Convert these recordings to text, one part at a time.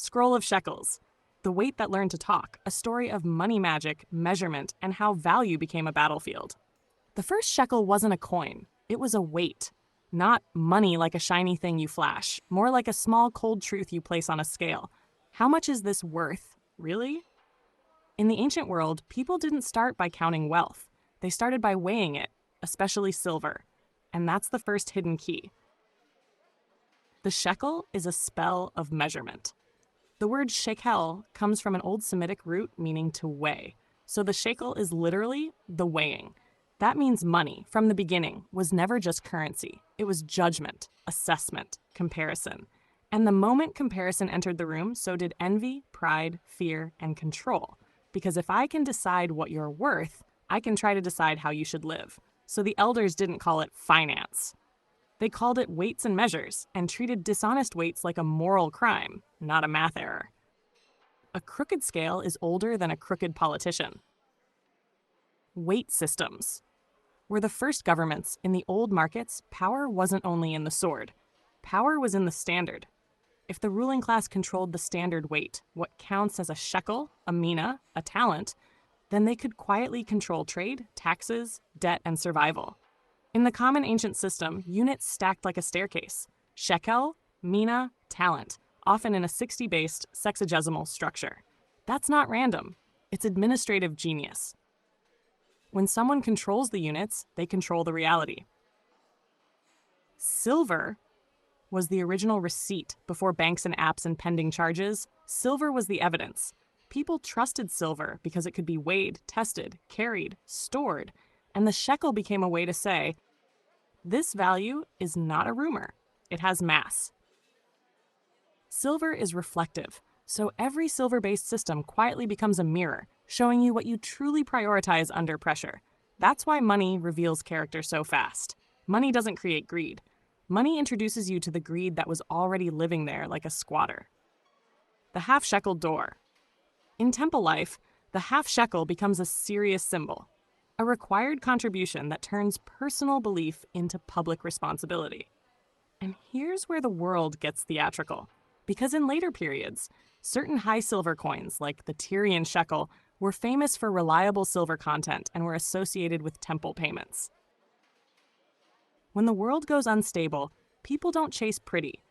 Scroll of Shekels, the weight that learned to talk, a story of money magic, measurement, and how value became a battlefield. The first shekel wasn't a coin, it was a weight. Not money like a shiny thing you flash, more like a small cold truth you place on a scale. How much is this worth, really? In the ancient world, people didn't start by counting wealth. They started by weighing it, especially silver. And that's the first hidden key. The shekel is a spell of measurement. The word shekel comes from an old Semitic root meaning to weigh. So the shekel is literally the weighing. That means money, from the beginning, was never just currency. It was judgment, assessment, comparison. And the moment comparison entered the room, so did envy, pride, fear, and control. Because if I can decide what you're worth, I can try to decide how you should live. So the elders didn't call it finance. They called it weights and measures, and treated dishonest weights like a moral crime, not a math error. A crooked scale is older than a crooked politician. Weight systems were the first governments. In the old markets, power wasn't only in the sword. Power was in the standard. If the ruling class controlled the standard weight, what counts as a shekel, a mina, a talent, then they could quietly control trade, taxes, debt, and survival. In the common ancient system, units stacked like a staircase. Shekel, mina, talent, often in a 60-based sexagesimal structure. That's not random. It's administrative genius. When someone controls the units, they control the reality. Silver was the original receipt before banks and apps and pending charges. Silver was the evidence. People trusted silver because it could be weighed, tested, carried, stored, and the shekel became a way to say, this value is not a rumor. It has mass. Silver is reflective, so every silver-based system quietly becomes a mirror, showing you what you truly prioritize under pressure. That's why money reveals character so fast. Money doesn't create greed. Money introduces you to the greed that was already living there like a squatter. The half-shekel door. In temple life, the half-shekel becomes a serious symbol, a required contribution that turns personal belief into public responsibility. And here's where the world gets theatrical, because in later periods, certain high silver coins, like the Tyrian shekel, were famous for reliable silver content and were associated with temple payments. When the world goes unstable, people don't chase pretty.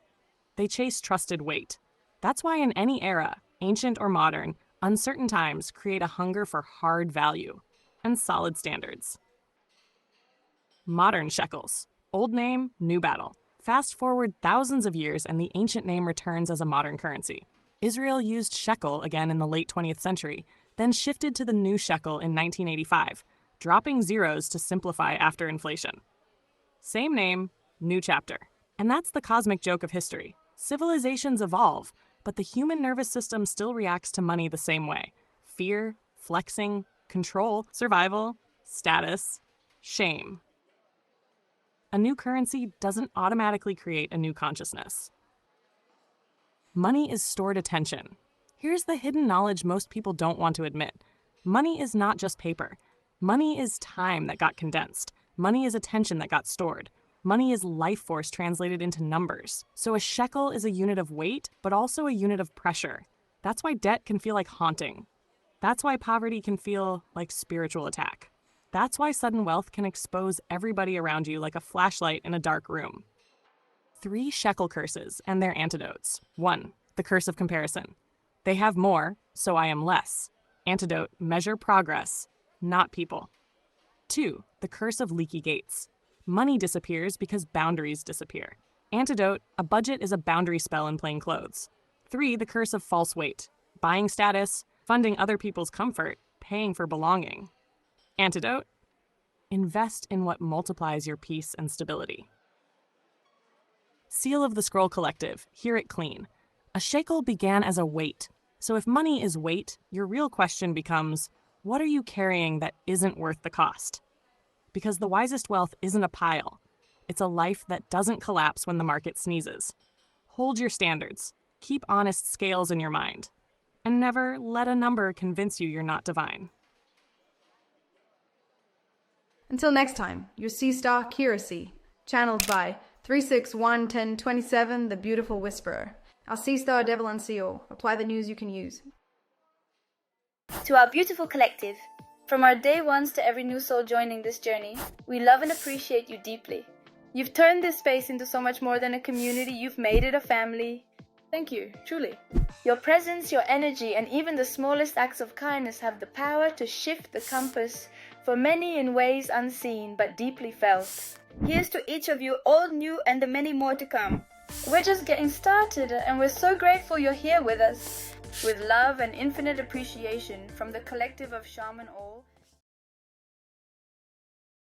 They chase trusted weight. That's why in any era, ancient or modern, uncertain times create a hunger for hard value and solid standards. Modern shekels. Old name, new battle. Fast forward thousands of years and the ancient name returns as a modern currency. Israel used shekel again in the late 20th century, then shifted to the new shekel in 1985, dropping zeros to simplify after inflation. Same name, new chapter. And that's the cosmic joke of history. Civilizations evolve, but the human nervous system still reacts to money the same way. Fear, flexing, control, survival, status, shame. A new currency doesn't automatically create a new consciousness. Money is stored attention. Here's the hidden knowledge most people don't want to admit. Money is not just paper. Money is time that got condensed. Money is attention that got stored. Money is life force translated into numbers. So a shekel is a unit of weight, but also a unit of pressure. That's why debt can feel like haunting. That's why poverty can feel like spiritual attack. That's why sudden wealth can expose everybody around you like a flashlight in a dark room. 3 shekel curses and their antidotes. 1. The curse of comparison. They have more, so I am less. Antidote, measure progress, not people. 2. The curse of leaky gates. Money disappears because boundaries disappear. Antidote, a budget is a boundary spell in plain clothes. 3. The curse of false weight. Buying status, funding other people's comfort, paying for belonging. Antidote, invest in what multiplies your peace and stability. Seal of the Scroll Collective, hear it clean. A shekel began as a weight. So if money is weight, your real question becomes, what are you carrying that isn't worth the cost? Because the wisest wealth isn't a pile. It's a life that doesn't collapse when the market sneezes. Hold your standards. Keep honest scales in your mind. And never let a number convince you you're not divine. Until next time, your Sea Star Curacy, channeled by 3611027, the Beautiful Whisperer. Our Sea Star, Devalan Seal. Apply the news you can use. To our beautiful collective, from our day ones to every new soul joining this journey, we love and appreciate you deeply. You've turned this space into so much more than a community. You've made it a family. Thank you, truly. Your presence, your energy, and even the smallest acts of kindness have the power to shift the compass for many in ways unseen but deeply felt. Here's to each of you, all new and the many more to come. We're just getting started, and we're so grateful you're here with us. With love and infinite appreciation from the collective of Shaman All.